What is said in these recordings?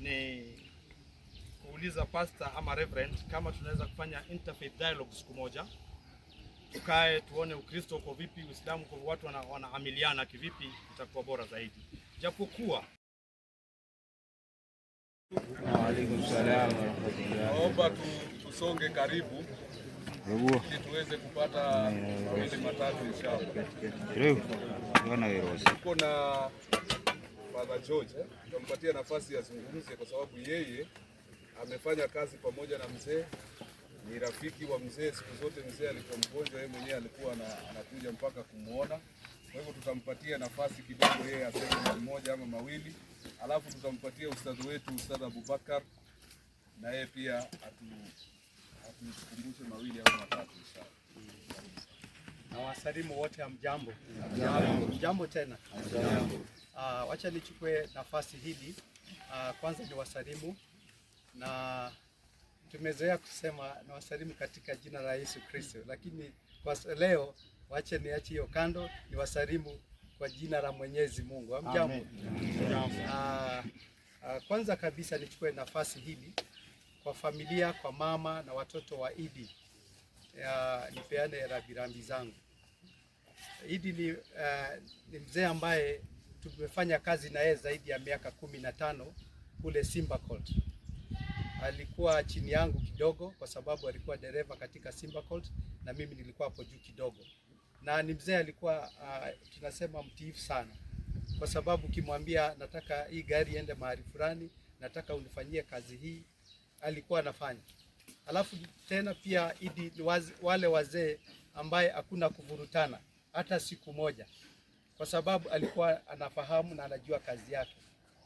ni kuuliza pastor ama reverend kama tunaweza kufanya interfaith dialogue siku moja, tukae tuone Ukristo uko vipi, Uislamu kwa watu wanaamiliana kivipi, itakuwa bora zaidi. Japokuwa Waalaikum salaam wa rahmatullah. Naomba tusonge karibu ili tuweze kupata mawili matatu inshallah. Tuko na Father George, tutampatia nafasi ya zungumzie kwa sababu yeye amefanya kazi pamoja na mzee, ni rafiki wa mzee siku zote. Mzee alikuwa mgonjwa, yeye mwenyewe alikuwa anakuja mpaka kumuona. Kwa hivyo tutampatia nafasi kidogo yeye aseme mmoja ama mawili, alafu tutampatia ustadhi wetu Ustadh Abubakar na yeye pia atukumbushe mawili au matatu inshallah. Na wasalimu wote, hamjambo? Jambo tena. Wacha nichukue nafasi hili kwanza ni wasalimu, na tumezoea kusema na wasalimu katika jina la Yesu Kristo, lakini kwa leo wacha niache hiyo kando, ni wasalimu kwa jina la Mwenyezi Mungu. Hamjambo? Kwanza kabisa nichukue nafasi hili kwa familia, kwa mama na watoto wa Idi, nipeane rambirambi zangu. Idi ni mzee ambaye tumefanya kazi na yeye zaidi ya miaka 15 kule Simba Court. Alikuwa chini yangu kidogo kwa sababu alikuwa dereva katika Simba Court na mimi nilikuwa hapo juu kidogo. Na ni mzee alikuwa tunasema mtiifu sana, kwa sababu kimwambia nataka hii gari iende mahali fulani, nataka unifanyie kazi hii, alikuwa anafanya. Alafu tena pia Idi wale wazee ambaye hakuna kuvurutana hata siku moja, kwa sababu alikuwa anafahamu na anajua kazi yake.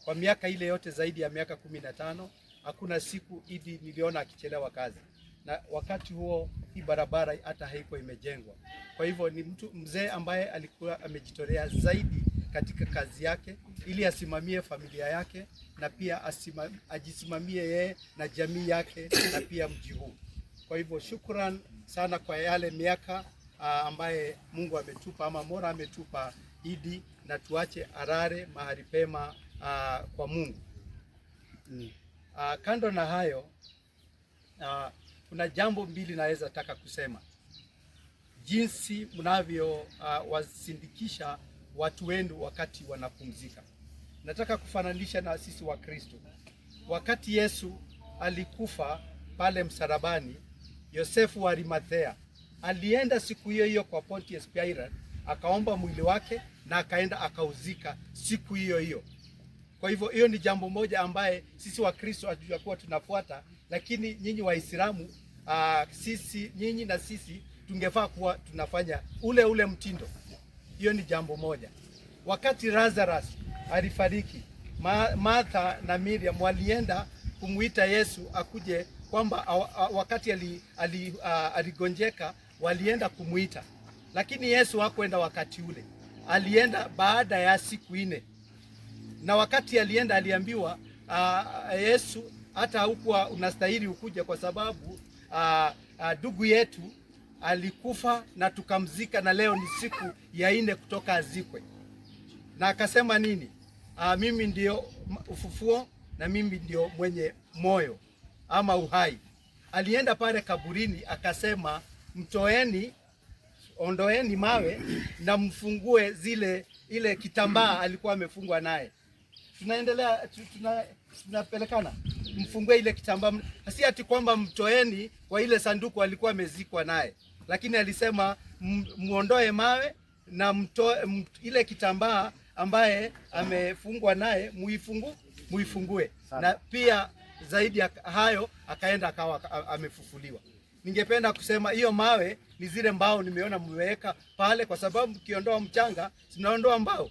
Kwa miaka ile yote zaidi ya miaka 15 hakuna siku Idi niliona akichelewa kazi, na wakati huo hii barabara hata haiko imejengwa. Kwa hivyo ni mtu mzee ambaye alikuwa amejitolea zaidi katika kazi yake ili asimamie familia yake na pia ajisimamie yeye na jamii yake na pia mji huu. Kwa hivyo shukran sana kwa yale miaka ambaye Mungu ametupa ama Mola ametupa Idi, na tuache arare mahali pema kwa Mungu. Kando na hayo, kuna jambo mbili naweza taka kusema. Jinsi mnavyo wasindikisha watu wenu wakati wanapumzika. Nataka kufananisha na sisi wa Kristo. Wakati Yesu alikufa pale msalabani, Yosefu wa Arimathea alienda siku hiyo hiyo kwa Pontius Pilate, akaomba mwili wake na akaenda akauzika siku hiyo hiyo. Kwa hivyo hiyo ni jambo moja ambaye sisi wa Kristo hatujakuwa tunafuata, lakini nyinyi Waislamu nyinyi na sisi tungefaa kuwa tunafanya ule mtindo. Hiyo ni jambo moja. Wakati Lazarus alifariki, Martha na Miriam walienda kumuita Yesu akuje, kwamba wakati aligonjeka walienda kumuita, lakini Yesu hakuenda wakati ule, alienda baada ya siku 4. Na wakati alienda aliambiwa, Yesu hata hukuwa unastahili ukuja, kwa sababu ndugu yetu alikufa na tukamzika, na leo ni siku ya 4 kutoka azikwe. Na akasema nini? Mimi ndio ufufuo na mimi ndio mwenye moyo ama uhai. Alienda pale kaburini akasema, ondoeni mawe na mfungue ile kitambaa alikuwa amefungwa naye. Tunaendelea, tunapelekana, mfungue ile kitambaa. Si ati kwamba mtoeni kwa ile sanduku alikuwa amezikwa naye, lakini alisema muondoe mawe na ile kitambaa ambaye amefungwa naye muifungue. Na pia zaidi ya hayo akaenda akawa amefufuliwa. Ningependa kusema hiyo mawe ni zile mbao nimeona mmeweka pale, kwa sababu mkiondoa mchanga tunaondoa mbao.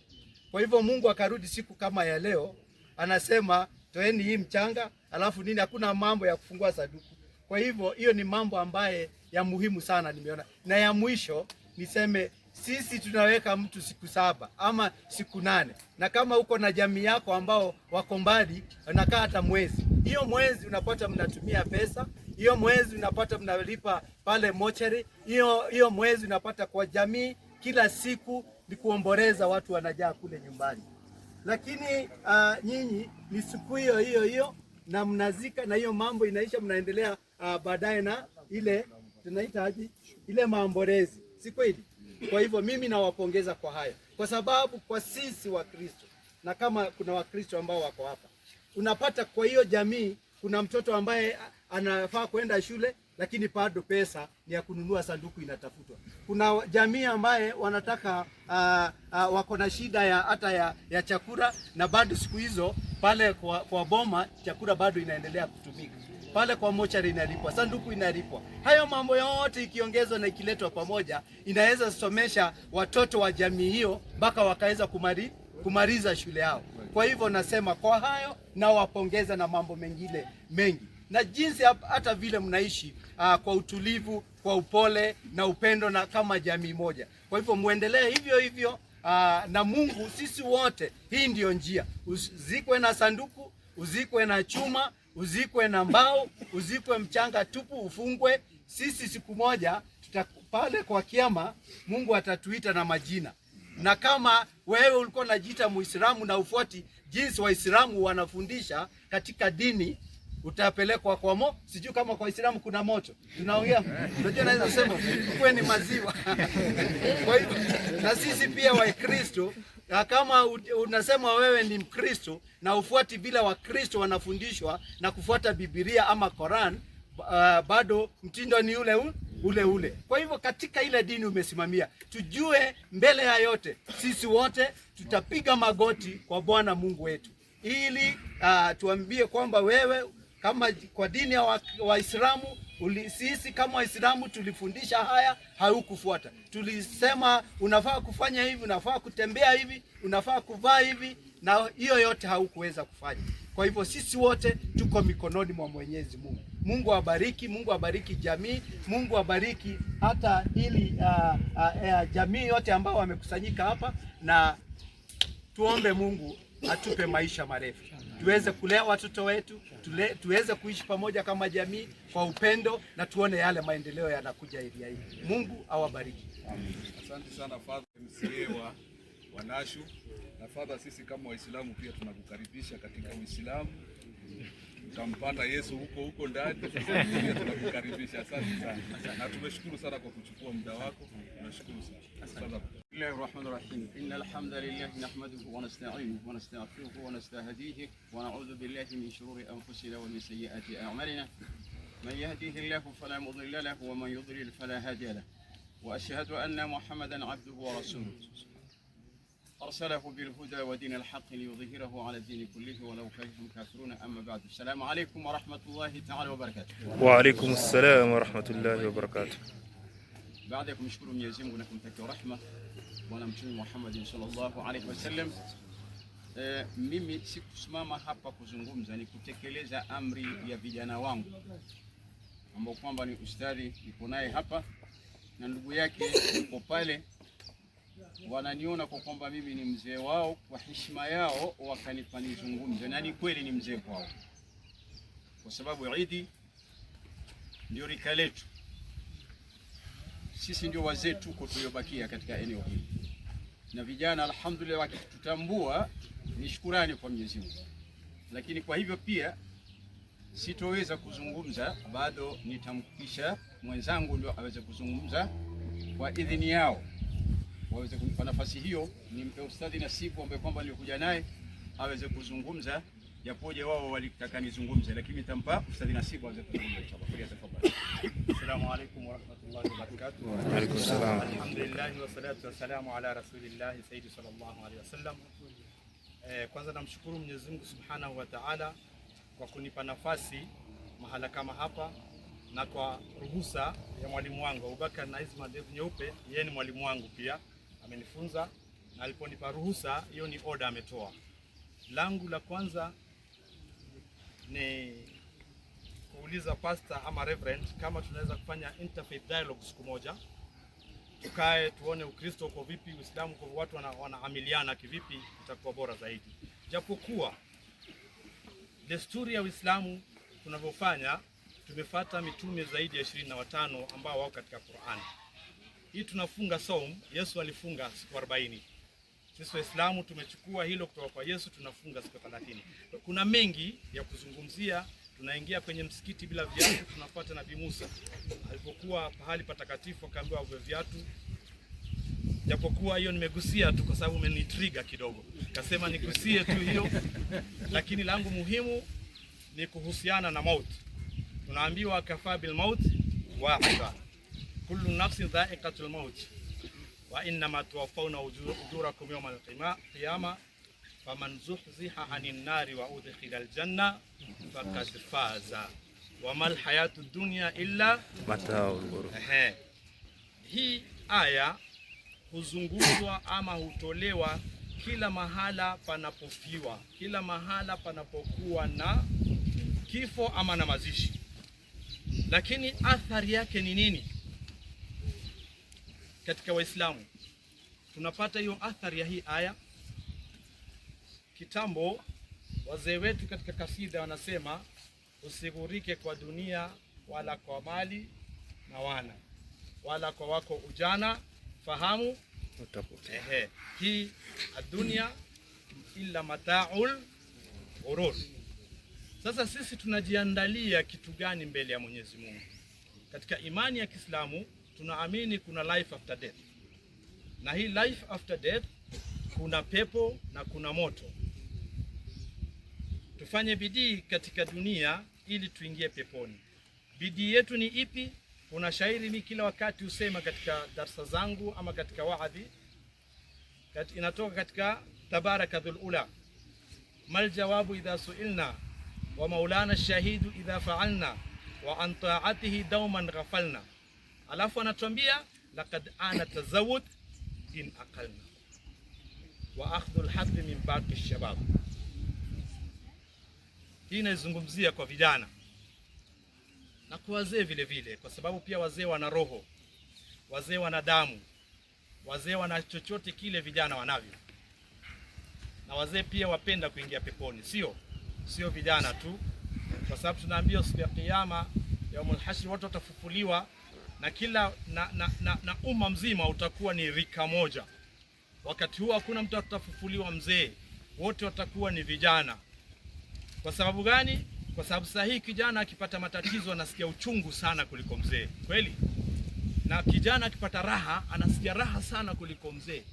Kwa hivyo Mungu akarudi siku kama ya leo, anasema toeni hii mchanga, alafu nini, hakuna mambo ya kufungua sanduku. Kwa hivyo hiyo ni mambo ambaye ya muhimu sana nimeona. Na ya mwisho niseme, sisi tunaweka mtu siku 7 ama siku 8, na kama uko na jamii yako ambao wako mbali wanakaa hata mwezi, hiyo mwezi unapata mnatumia pesa, hiyo mwezi unapata mnalipa pale mochari, hiyo mwezi unapata kwa jamii kila siku ni kuomboleza, watu wanajaa kule nyumbani. lakini nyinyi ni siku hiyo hiyo na mnazika, na hiyo mambo inaisha, mnaendelea baadaye na ile tunaita aje, ile maombolezi, si kweli? Kwa hivyo mimi nawapongeza kwa haya, kwa sababu kwa sisi wa Kristo, na kama kuna Wakristo ambao wako hapa, unapata kwa hiyo jamii kuna mtoto ambaye anafaa kwenda shule lakini bado pesa ni ya kununua sanduku inatafutwa. Kuna jamii ambaye wanataka wako na shida ya hata ya chakula, na bado siku hizo pale kwa boma chakula bado inaendelea kutumika. Pale kwa mochari inalipwa, sanduku inalipwa. Hayo mambo yote ikiongezwa na ikiletwa pamoja, inaweza somesha watoto wa jamii hiyo mpaka wakaweza kumaliza shule yao. Kwa hivyo nasema kwa hayo na wapongeza, na mambo mengine mengi, na jinsi hata vile mnaishi kwa utulivu, kwa upole na upendo, na kama jamii moja. Kwa hivyo muendelee hivyo hivyo, na Mungu, sisi wote, hii ndiyo njia. Uzikwe na sanduku, uzikwe na chuma, uzikwe na mbao, uzikwe mchanga tupu, ufungwe. Sisi siku moja pale kwa kiama Mungu atatuita na majina. Na kama wewe ulikuwa unajiita Muislamu na ufuati jinsi Waislamu wanafundisha katika dini, utapelekwa kwa sijui kama kwa Waislamu kuna moto. Tunaongea, unajua naweza sema kwa ni maziwa. Kwa hivyo na sisi pia Wakristo, kama unasema wewe ni Mkristo na ufuati vile Wakristo wanafundishwa na kufuata Biblia ama Quran, bado mtindo ni ule. Kwa hivyo katika ile dini umesimamia, tujue mbele ya yote sisi wote tutapiga magoti kwa Bwana Mungu wetu, ili tuambie kwamba wewe kama kwa dini ya Waislamu, sisi kama Waislamu tulifundisha haya, haukufuata. Tulisema unafaa kufanya hivi, unafaa kutembea hivi, unafaa kuvaa hivi, na hiyo yote haukuweza kufanya. Kwa hivyo sisi wote tuko mikononi mwa Mwenyezi Mungu. Mungu abariki, Mungu abariki jamii, Mungu abariki hata ili jamii yote ambao wamekusanyika hapa, na tuombe Mungu atupe maisha marefu, tuweze kulea watoto wetu, tuweze kuishi pamoja kama jamii kwa upendo, na tuone yale maendeleo yanakuja area hii. Mungu awabariki. Asante sana Father MCA wa Nashu, na Father, sisi kama Waislamu pia tunakukaribisha katika Uislamu. Utampata Yesu huko ndani, pia tunakukaribisha. Asante sana na tumeshukuru sana kwa kuchukua muda wako, tunashukuru sana. Bismillahirrahmanirrahim. Innal hamdalillah nahmaduhu wa nasta'inuhu wa nastaghfiruhu wa nastahdihi wa na'udhu billahi min shururi anfusina wa min sayyiati a'malina. Man yahdihillahu fala mudilla lahu wa man yudlil fala hadiya lahu. Wa ashhadu anna Muhammadan 'abduhu wa rasuluhu. أرسله بالهدى ودين الحق ليظهره على الدين كله ولو كره الكافرون. أما بعد، السلام عليكم ورحمة الله تعالى وبركاته. وعليكم السلام ورحمة الله وبركاته. بعدكم نشكر Mwenyezi Mungu na kumtakia rahma Bwana Mtume Muhammad sallallahu alaihi wasallam. Mimi sikusimama hapa kuzungumza, ni kutekeleza amri ya vijana wangu ambao kwamba ni ustadhi yuko naye hapa na ndugu yake yuko pale. Wananiona kwa kwamba mimi ni mzee wao, kwa heshima yao wakanipa nizungumze, na ni kweli ni mzee kwao, kwa sababu Idi ndio rika letu, sisi ndio wazee tuko tuliobakia katika eneo hili, na vijana alhamdulillah wakitutambua ni shukrani kwa Mwenyezi Mungu. Lakini kwa hivyo pia sitoweza kuzungumza, bado nitamkisha mwenzangu ndio aweze kuzungumza kwa idhini yao, waweze kunipa nafasi hiyo, nimpe ustadhi Nasibu ambaye kwamba nilikuja naye aweze kuzungumza, japoje wao walitaka nizungumze, lakini nitampa ustadhi Nasibu aweze kuzungumza inshallah. Tafadhali. Assalamu alaykum wa rahmatullahi wa barakatuh. Wa alaykum salaam. Alhamdulillah wa salatu wa salamu ala rasulillah sayyidi sallallahu alayhi wasallam. Kwanza namshukuru Mwenyezi Mungu Subhanahu wa Ta'ala kwa kunipa nafasi mahala kama hapa, na kwa ruhusa ya mwalimu wangu Abubakar Naizma Devu Nyeupe. Yeye ni mwalimu wangu pia, amenifunza, na aliponipa ruhusa hiyo ni order ametoa. Langu la kwanza ni kuuliza pastor ama reverend kama tunaweza kufanya interfaith dialogue siku moja, tukae tuone Ukristo uko vipi, Uislamu kwa watu wanaamiliana kivipi, itakuwa bora zaidi. Japokuwa desturi ya Uislamu tunavyofanya, tumefuata mitume zaidi ya 25 ambao wao katika Qur'an. Hii tunafunga saum, Yesu alifunga siku 40. Sisi Waislamu tumechukua hilo kutoka kwa Yesu, tunafunga siku 30. Kuna mengi ya kuzungumzia. Tunaingia kwenye msikiti bila viatu, tunafuata Nabii Musa alipokuwa pahali patakatifu akaambiwa avue viatu. Japokuwa hiyo nimegusia tu kwa sababu umenitrigger kidogo, kasema nigusie tu hiyo, lakini langu muhimu ni kuhusiana na mauti. Tunaambiwa kafa bil maut wahida, kullu nafsin dha'iqatul maut wa innama tuwaffawna ujurakum yawmal qiyamah faman zuhziha 'anil nari wa udkhila al janna faqad faza wamal hayatud dunya illa Mata'ul ghurur. Hii aya huzungumzwa ama hutolewa kila mahala panapofiwa, kila mahala panapokuwa na kifo ama na mazishi. Lakini athari yake ni nini katika Waislamu? Tunapata hiyo athari ya hii aya. Kitambo wazee wetu katika kasida wanasema usighurike kwa dunia wala kwa mali na wana wala kwa wako ujana, fahamu utapotea. Hii adunia illa mata'ul ghurur. Sasa sisi tunajiandalia kitu gani mbele ya Mwenyezi Mungu? Katika imani ya Kiislamu tunaamini kuna life after death, na hii life after death kuna pepo na kuna moto. Tufanye bidii katika dunia ili tuingie peponi. Bidii yetu ni ipi? Kuna shairi mimi kila wakati usema katika darasa zangu ama katika waadhi, inatoka katika tabaraka dhul ula, mal jawabu idha suilna wa maulana shahidu idha fa'alna wa an ta'atihi dauman ghafalna. Alafu anatuambia laqad ana tazawud in aqalna wa akhdhu al-hadd min baqi ash-shabab. Hii inazungumzia kwa vijana na kwa wazee vile vile, kwa sababu pia wazee wana roho, wazee wana damu, wazee wana chochote kile vijana wanavyo, na wazee pia wapenda kuingia peponi, sio vijana tu, kwa sababu tunaambiwa siku ya kiyama, yaumul hashr, watu watafufuliwa na kila na umma mzima utakuwa ni rika moja. Wakati huo hakuna mtu atafufuliwa mzee, wote watakuwa ni vijana. Kwa sababu gani? Kwa sababu sasa hii kijana akipata matatizo anasikia uchungu sana kuliko mzee, kweli? Na kijana akipata raha anasikia raha sana kuliko mzee.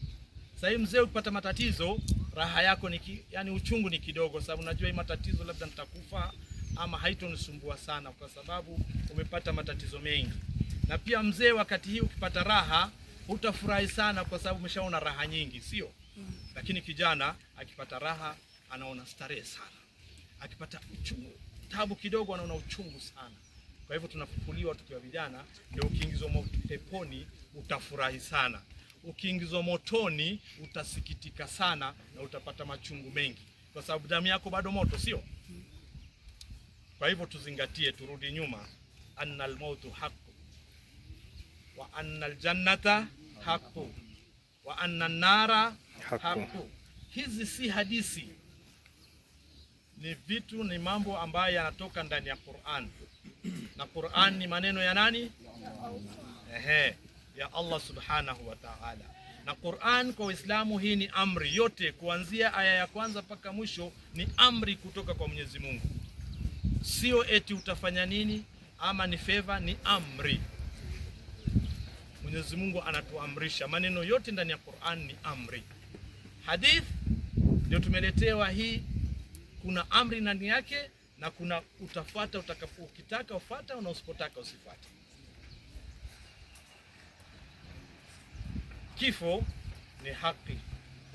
Sasa hii mzee ukipata matatizo, raha yako ni yani uchungu ni kidogo, sababu unajua hii matatizo labda nitakufa ama haitonisumbua sana kwa sababu umepata matatizo mengi. Na pia mzee wakati hii ukipata raha utafurahi sana kwa sababu umeshaona raha nyingi, sio? Lakini kijana akipata raha anaona starehe sana, akipata uchungu, tabu kidogo anaona uchungu sana. Kwa hivyo tunafufuliwa tukiwa vijana, ndio ukiingizwa peponi utafurahi sana, ukiingizwa motoni utasikitika sana na utapata machungu mengi kwa sababu damu yako bado moto, sio? Kwa hivyo tuzingatie, turudi nyuma, annal mautu haqqu wa annal jannata haqqu wa annan nara haqqu. Hizi si hadithi, ni vitu, ni mambo ambayo yanatoka ndani ya Qur'an. Na Qur'an ni maneno ya nani? Ya Allah subhanahu wa ta'ala. Na Qur'an kwa Uislamu hii ni amri yote, kuanzia aya ya kwanza mpaka mwisho ni amri kutoka kwa Mwenyezi Mungu, sio eti utafanya nini ama ni favor, ni amri. Mwenyezi Mungu anatuamrisha, maneno yote ndani ya Qur'an ni amri. Hadith ndio tumeletewa hii, kuna amri ndani yake na kuna utafuata ukitaka ufuata na usipotaka usifuate. Kifo ni haki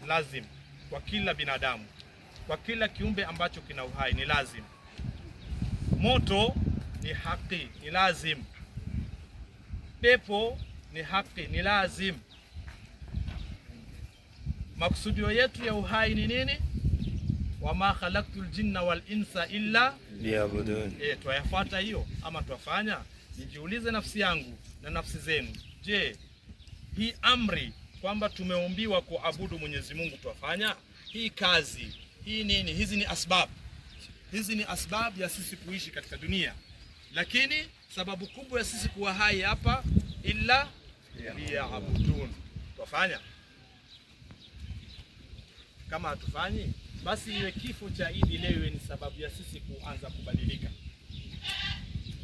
lazim kwa kila binadamu, kwa kila kiumbe ambacho kina uhai ni lazim. Moto ni haki, ni lazim. Pepo ni haki, ni lazim. Maksudio yetu ya uhai ni nini? Wama khalaqtul jinna wal insa illa liya'budun. Tuyafuata hiyo ama tuwafanya? Nijiulize nafsi yangu na nafsi zenu, je, hii amri kwamba tumeumbiwa kuabudu Mwenyezi Mungu tuwafanya? Hii kazi, hii nini? Hizi ni asbab. Hizi ni asbab ya sisi kuishi katika dunia. Lakini sababu kubwa ya sisi kuwa hai hapa illa liya'budun. Tuwafanya? kama hatufanyi, basi iwe kifo cha Idi leo iwe ni sababu ya sisi kuanza kubadilika.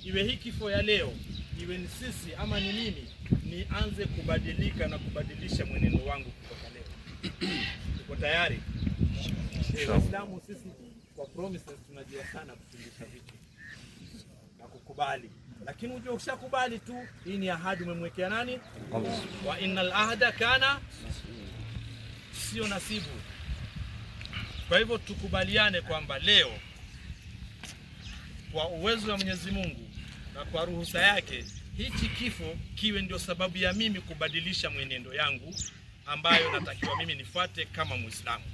Iwe hii kifo ya leo iwe ni sisi ama ni mimi nianze kubadilika na kubadilisha mwenendo wangu kutoka leo. Tuko tayari? Waislamu sisi kwa promises tunajua sana kufundisha vitu na kukubali, lakini unajua ukishakubali tu, hii ni ahadi umemwekea nani? Wa innal ahda kana, sio nasibu. Kwa hivyo tukubaliane kwamba leo kwa uwezo wa Mwenyezi Mungu na kwa ruhusa yake, hichi kifo kiwe ndio sababu ya mimi kubadilisha mwenendo yangu ambayo natakiwa mimi nifuate kama Muislamu.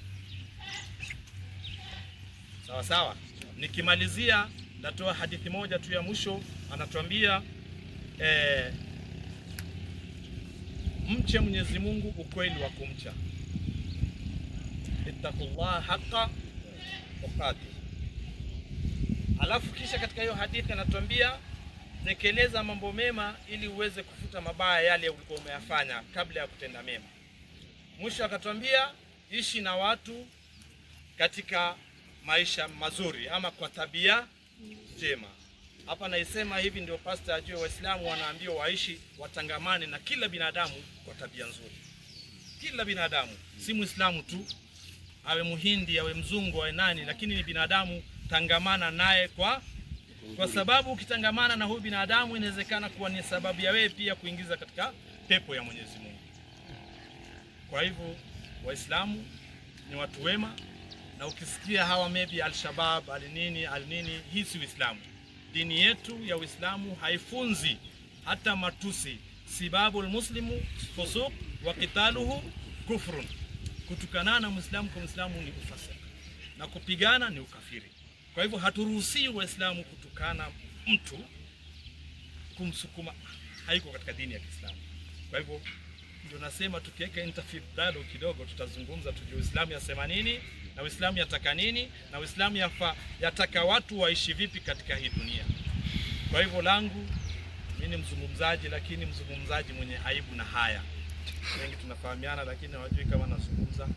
Sawa sawa. Nikimalizia natoa hadithi moja tu ya mwisho, anatuambia mche Mwenyezi Mungu ukweli wa kumcha. Ittaqullaha haqqa tuqatih. Alafu kisha katika hiyo hadithi anatuambia tekeleza mambo mema ili uweze kufuta mabaya yale ulikuwa umeyafanya kabla ya kutenda mema. Mwisho akatuambia ishi na watu katika maisha mazuri ama kwa tabia njema. Hapa naisema hivi ndio pastor ajue Waislamu wanaambiwa waishi watangamane na kila binadamu kwa tabia nzuri. Kila binadamu, si Muislamu tu, awe Muhindi, awe mzungu, awe nani, lakini ni binadamu, tangamana naye kwa sababu ukitangamana na huyu binadamu inawezekana kuwa ni sababu ya wewe pia kuingiza katika pepo ya Mwenyezi Mungu. Kwa hivyo Waislamu ni watu wema, na ukisikia hawa maybe al-Shabab al-nini, hii si Uislamu. Dini yetu ya Uislamu haifunzi hata matusi. Sibabul muslimu fusuq wa qitaluhu kufrun. Kutukana na Muislamu kwa Muislamu ni ufasik, na kupigana ni ukafiri. Kwa hivyo haturuhusiwi Waislamu kutukana mtu, kumsukuma, haiko katika dini ya Kiislamu. Kwa hivyo ndio nasema tukiweka interfaith dialogue kidogo, tutazungumza tujue Uislamu yasema nini na Uislamu yataka nini na Uislamu yataka watu waishi vipi katika hii dunia. Kwa hivyo langu mimi ni mzungumzaji, lakini mzungumzaji mwenye aibu na haya. Wengi tunafahamiana, lakini hawajui kama nazungumza.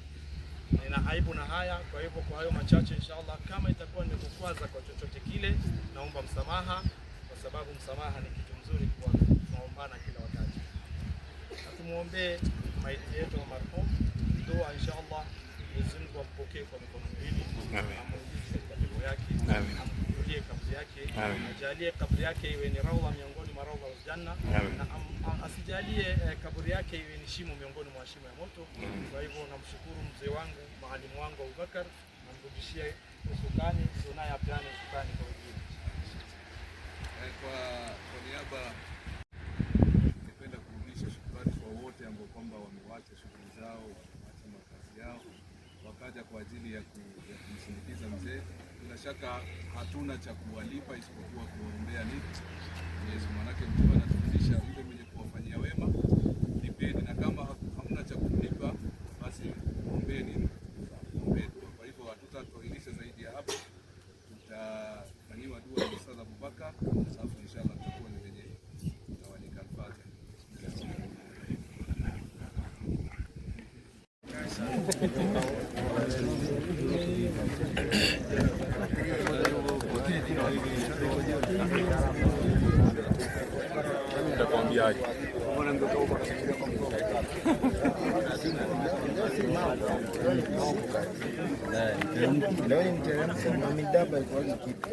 Nina aibu na haya. Kwa hivyo kwa hayo machache, inshallah, kama itakuwa nimekukwaza kwa chochote kile, naomba msamaha, kwa sababu msamaha ni kitu mzuri kwa tunaombana kila wakati. Na tumuombee maiti yetu wa marhum, dua inshallah Mwenyezi Mungu ampokee kwa mikono miwili, amuingize katika pepo yake, amkulie kaburi yake, ajalie kaburi yake iwe ni rawda miongoni mwa rawda za janna, na asijalie kaburi yake iwe ni shimo miongoni mwa shimo ya moto. Kwa hivyo namshukuru mzee wangu, mwalimu wangu Abubakar, namrudishie usukani, ndio naye apeane usukani kwa wengine. Kwa niaba ningependa kurudisha shukrani kwa wote ambao kwamba wamewacha shughuli zao, wamewacha makazi yao, wakaja kwa ajili ya kumsindikiza mzee. Bila shaka hatuna cha kuwalipa isipokuwa kuombea Mwenyezi Mungu. Manake Mtume anatufundisha yule mwenye kuwafanyia wema lipeni, na kama hamna cha kulipa basi ombeni. Kwa hivyo hatutatoilisha zaidi ya hapo, tutafanyiwa dua na Ustadh Abubakar, sababu inshallah tutakuwa ni wenye kutawanyika. Al-Fatiha. Nitakwambiaje? Leo ni mteremko na midaba iko kipi?